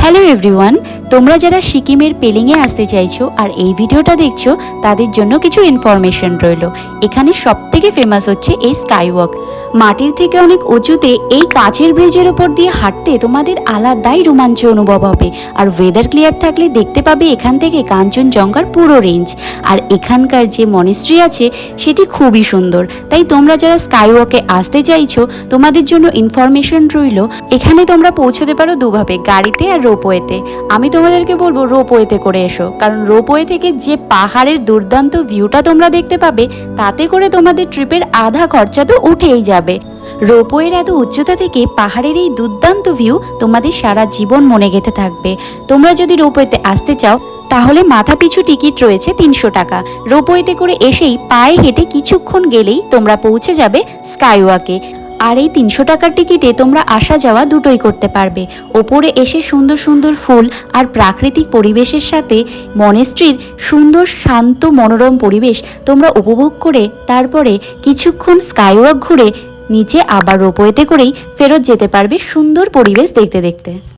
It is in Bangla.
হ্যালো এভরিওয়ান, তোমরা যারা সিকিমের পেলিংয়ে আসতে চাইছো আর এই ভিডিওটা দেখছো তাদের জন্য কিছু ইনফরমেশন রইল। এখানে সবথেকে ফেমাস হচ্ছে এই স্কাইওয়াক। মাটির থেকে অনেক উঁচুতে এই কাচের ব্রিজের ওপর দিয়ে হাঁটতে তোমাদের আলাদাই রোমাঞ্চ অনুভব হবে। আর ওয়েদার ক্লিয়ার থাকলে দেখতে পাবে এখান থেকে কাঞ্চনজঙ্ঘার পুরো রেঞ্জ। আর এখানকার যে মনেস্ট্রি আছে সেটি খুবই সুন্দর। তাই তোমরা যারা স্কাইওয়াকে আসতে চাইছো তোমাদের জন্য ইনফরমেশন রইল। এখানে তোমরা পৌঁছতে পারো দুভাবে, গাড়িতে আর রোপওয়েতে। আমি তোমাদেরকে বলবো রোপওয়েতে করে এসো, কারণ রোপওয়ে থেকে যে পাহাড়ের দুর্দান্ত ভিউটা তোমরা দেখতে পাবে তাতে করে তোমাদের ট্রিপের আধা খরচা তো উঠেই যাবে। রোপওয়ের এত উচ্চতা থেকে পাহাড়ের এই দুর্দান্ত ভিউ তোমাদের সারা জীবন মনে গেঁথে থাকবে। তোমরা যদি রোপওয়েতে আসতে চাও তাহলে মাথা পিছু টিকিট রয়েছে 300 টাকা। রোপওয়েতে করে এসেই পায়ে হেঁটে কিছুক্ষণ গেলেই তোমরা পৌঁছে যাবে স্কাইওয়াকে। আর এই 300 টাকার টিকিটে তোমরা আসা যাওয়া দুটোই করতে পারবে। ওপরে এসে সুন্দর সুন্দর ফুল আর প্রাকৃতিক পরিবেশের সাথে মনেস্ট্রির সুন্দর শান্ত মনোরম পরিবেশ তোমরা উপভোগ করে তারপরে কিছুক্ষণ স্কাইওয়াক ঘুরে নিচে আবার রোপওয়েতে করেই ফেরত যেতে পারবে সুন্দর পরিবেশ দেখতে দেখতে।